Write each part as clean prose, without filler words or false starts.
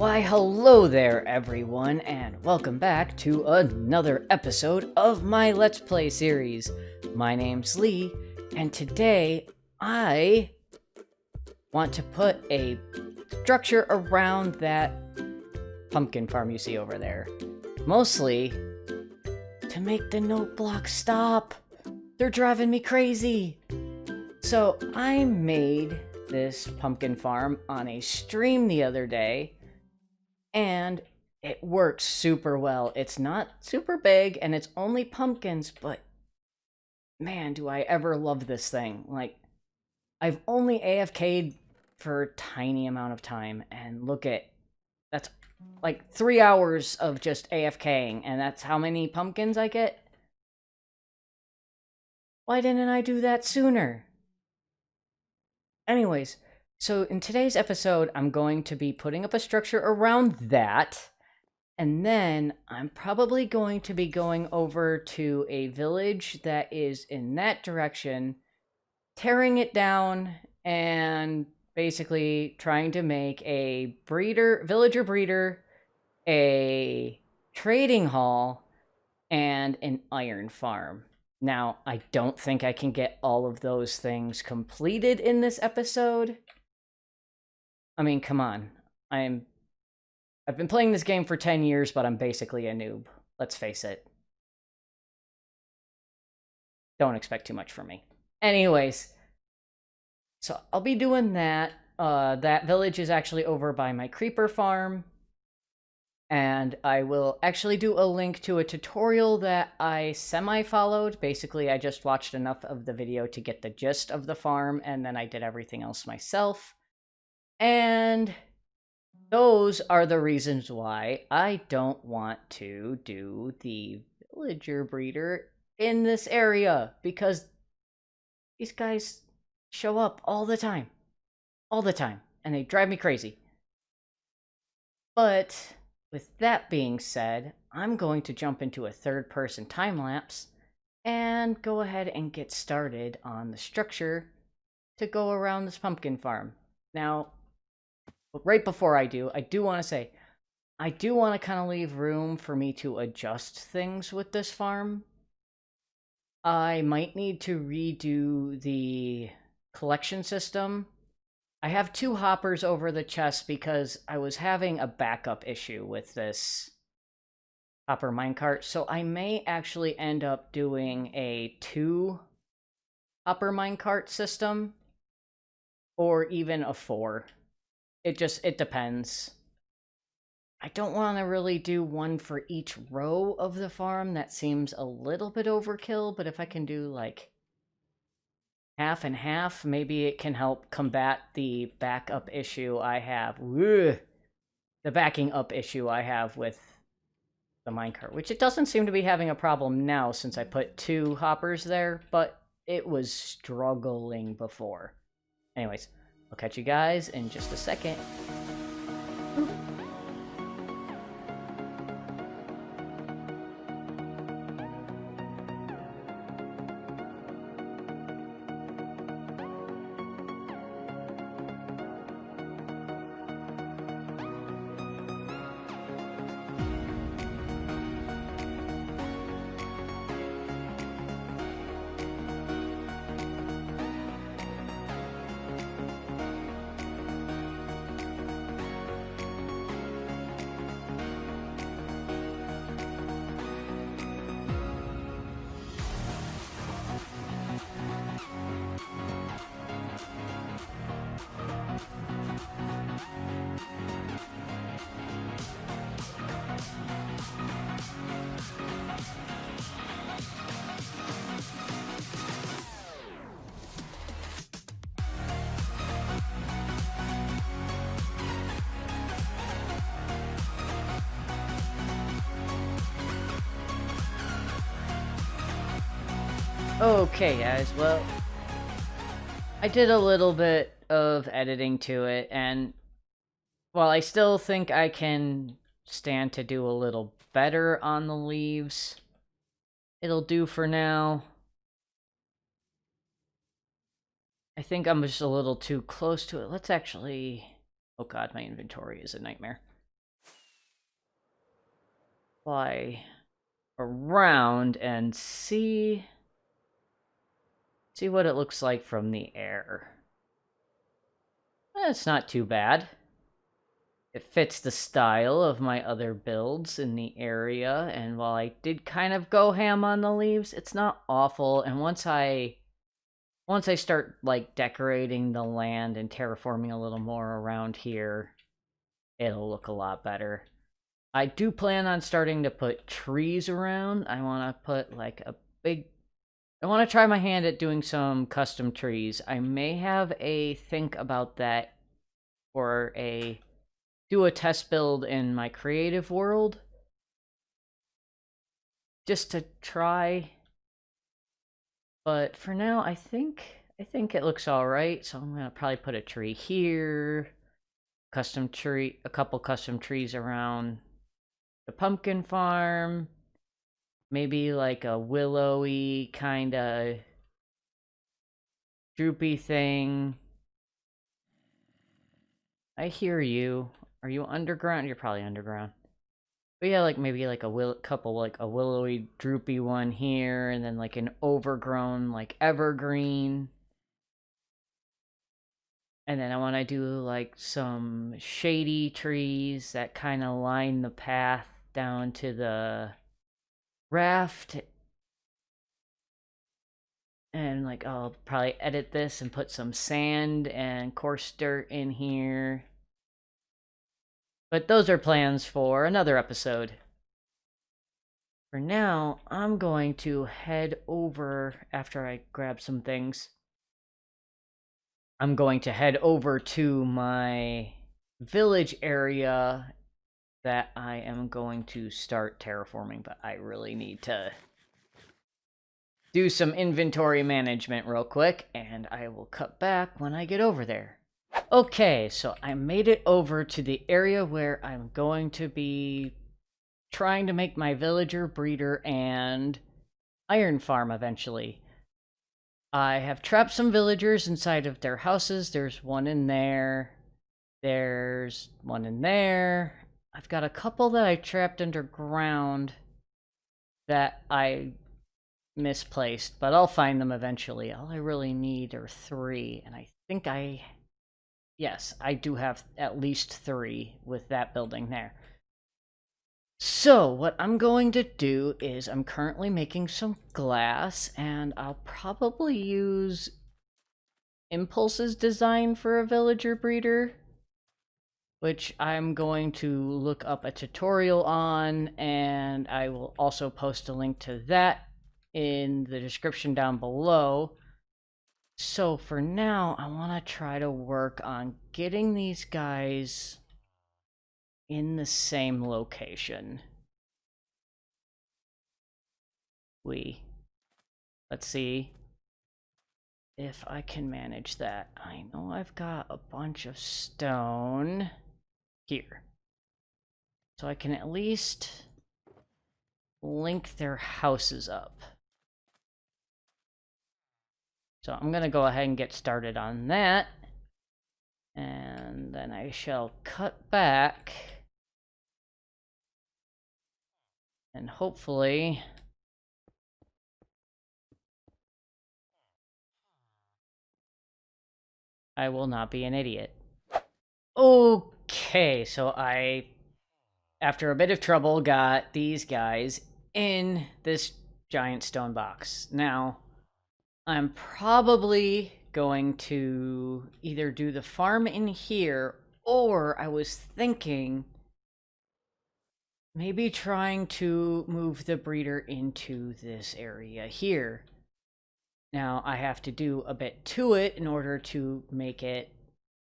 Why, hello there, everyone, and welcome back to another episode of my Let's Play series. My name's Lee, and today I want to put a structure around that pumpkin farm you see over there. Mostly to make the note blocks stop. They're driving me crazy. So I made this pumpkin farm on a stream the other day, and it works super well. It's not super big, and it's only pumpkins, but man, do I ever love this thing. Like, I've only AFK'd for a tiny amount of time, and look at, that's like 3 hours of just AFKing, and that's how many pumpkins I get? Why didn't I do that sooner? Anyways, so in today's episode, I'm going to be putting up a structure around that, and then I'm probably going to be going over to a village that is in that direction, tearing it down, and basically trying to make a villager breeder, a trading hall, and an iron farm. Now, I don't think I can get all of those things completed in this episode. I mean, come on. I've been playing this game for 10 years, but I'm basically a noob. Let's face it. Don't expect too much from me. Anyways, so I'll be doing that. That village is actually over by my creeper farm. And I will actually do a link to a tutorial that I semi-followed. Basically, I just watched enough of the video to get the gist of the farm, and then I did everything else myself. And those are the reasons why I don't want to do the villager breeder in this area, because these guys show up all the time. All the time. And they drive me crazy. But with that being said, I'm going to jump into a third-person time-lapse and go ahead and get started on the structure to go around this pumpkin farm. Now, right before I do want to say, I do want to kind of leave room for me to adjust things with this farm. I might need to redo the collection system. I have 2 hoppers over the chest because I was having a backup issue with this hopper minecart, so I may actually end up doing a 2 hopper minecart system, or even a 4. It depends. I don't want to really do one for each row of the farm. That seems a little bit overkill, but if I can do like half and half, maybe it can help combat the backup issue I have. The backing up issue I have with the minecart, which it doesn't seem to be having a problem now since I put 2 hoppers there, but it was struggling before. Anyways, I'll catch you guys in just a second. Okay, guys, well, I did a little bit of editing to it, and while I still think I can stand to do a little better on the leaves, it'll do for now. I think I'm just a little too close to it. Let's actually... Oh god, my inventory is a nightmare. fly around and see what it looks like from the air. It's not too bad. It fits the style of my other builds in the area, and while I did kind of go ham on the leaves, it's not awful. And once I start like decorating the land and terraforming a little more around here, it'll look a lot better. I do plan on starting to put trees around. I want to put like I want to try my hand at doing some custom trees. I may have a think about that or do a test build in my creative world just to try. But for now, I think it looks all right. So I'm gonna probably put a tree here, a couple custom trees around the pumpkin farm, maybe like a willowy kind of droopy thing. I hear you. Are you underground? You're probably underground. But yeah, like maybe like couple like a willowy droopy one here, and then like an overgrown like evergreen. And then I want to do like some shady trees that kind of line the path down to the raft. And like I'll probably edit this and put some sand and coarse dirt in here. But those are plans for another episode. For now, I'm going to head over after I grab some things. I'm going to head over to my village area that I am going to start terraforming, but I really need to do some inventory management real quick, and I will cut back when I get over there. Okay, so I made it over to the area where I'm going to be trying to make my villager, breeder, and iron farm eventually. I have trapped some villagers inside of their houses. There's one in there. There's one in there. I've got a couple that I trapped underground that I misplaced, but I'll find them eventually. All I really need are 3, and I think yes, I do have at least 3 with that building there. So, what I'm going to do is I'm currently making some glass, and I'll probably use Impulse's design for a villager breeder, which I'm going to look up a tutorial on, and I will also post a link to that in the description down below. So for now, I want to try to work on getting these guys in the same location. Let's see if I can manage that. I know I've got a bunch of stone here. So I can at least link their houses up. So I'm going to go ahead and get started on that. And then I shall cut back. And hopefully I will not be an idiot. Okay, so I, after a bit of trouble, got these guys in this giant stone box. Now, I'm probably going to either do the farm in here, or I was thinking maybe trying to move the breeder into this area here. Now, I have to do a bit to it in order to make it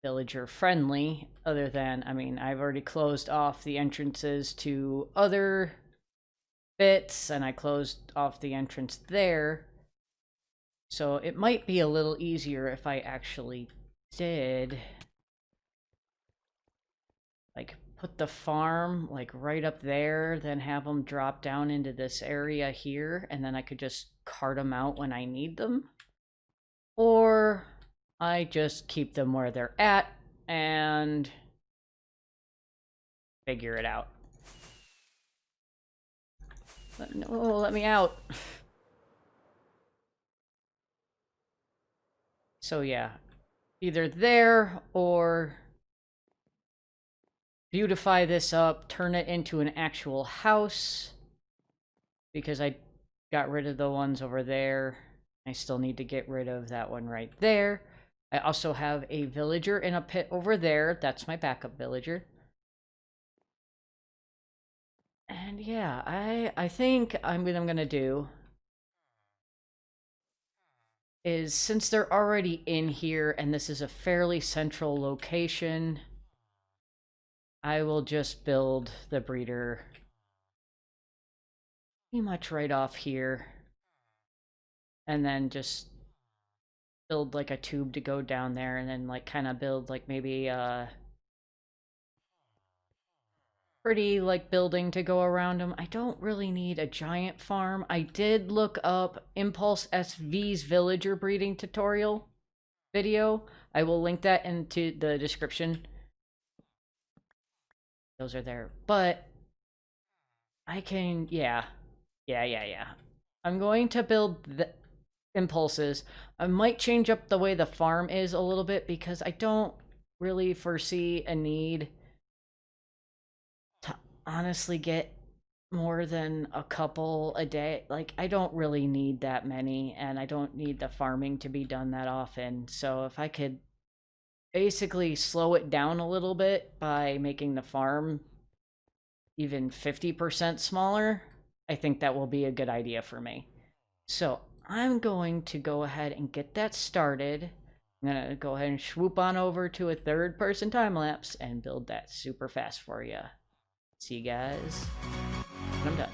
villager friendly, other than, I mean, I've already closed off the entrances to other bits, and I closed off the entrance there. So it might be a little easier if I actually did, like, put the farm, like, right up there, then have them drop down into this area here, and then I could just cart them out when I need them. Or I just keep them where they're at and figure it out. No, let me out. So yeah, either there or beautify this up, turn it into an actual house, because I got rid of the ones over there. I still need to get rid of that one right there. I also have a villager in a pit over there. That's my backup villager. And yeah, I think what I'm gonna do is, since they're already in here and this is a fairly central location, I will just build the breeder pretty much right off here. And then just build like a tube to go down there, and then like kind of build like maybe pretty like building to go around them. I don't really need a giant farm. I did look up Impulse SV's villager breeding tutorial video. I will link that into the description. Those are there. But I can, yeah. I'm going to build the impulses. I might change up the way the farm is a little bit, because I don't really foresee a need to honestly get more than a couple a day. Like, I don't really need that many, and I don't need the farming to be done that often. So if I could basically slow it down a little bit by making the farm even 50% smaller, I think that will be a good idea for me. So I'm going to go ahead and get that started. I'm going to go ahead and swoop on over to a third person time lapse and build that super fast for you. See you guys when I'm done.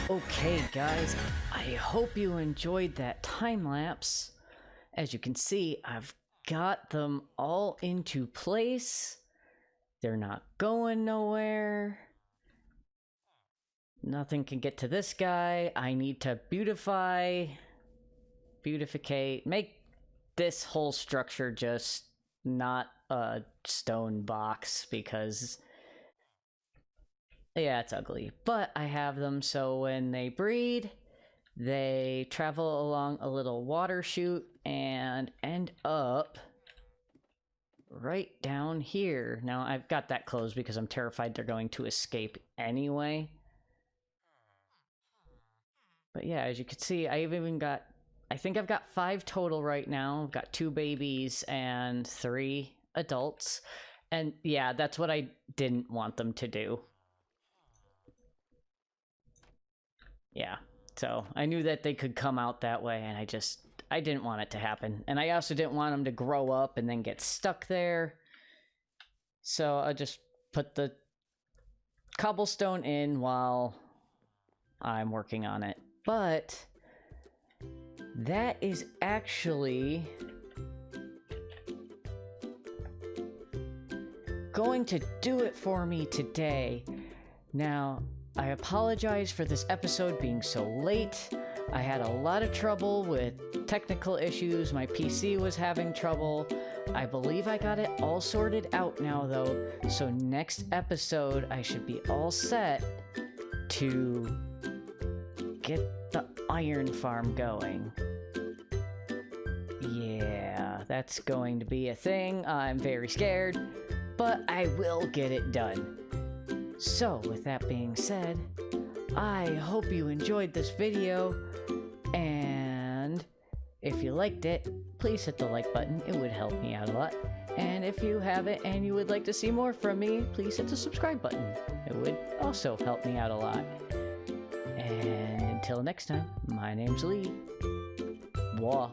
Okay, guys, I hope you enjoyed that time lapse. As you can see, I've got them all into place. They're not going nowhere. Nothing can get to this guy. I need to beautificate, make this whole structure just not a stone box, because yeah, it's ugly. But I have them so when they breed, they travel along a little water chute and end up right down here. Now, I've got that closed because I'm terrified they're going to escape anyway. But yeah, as you can see, I've even got, I think I've got 5 total right now. I've got 2 babies and 3 adults. And yeah, that's what I didn't want them to do. yeah. So I knew that they could come out that way, and I didn't want it to happen. And I also didn't want them to grow up and then get stuck there. So I just put the cobblestone in while I'm working on it. But that is actually going to do it for me today. Now, I apologize for this episode being so late. I had a lot of trouble with technical issues. My PC was having trouble. I believe I got it all sorted out now, though. So next episode, I should be all set to get the iron farm going. Yeah, that's going to be a thing. I'm very scared, but I will get it done. So, with that being said, I hope you enjoyed this video, and if you liked it, please hit the like button. It would help me out a lot. And if you haven't and you would like to see more from me, please hit the subscribe button. It would also help me out a lot. And until next time, my name's Lee. Wah.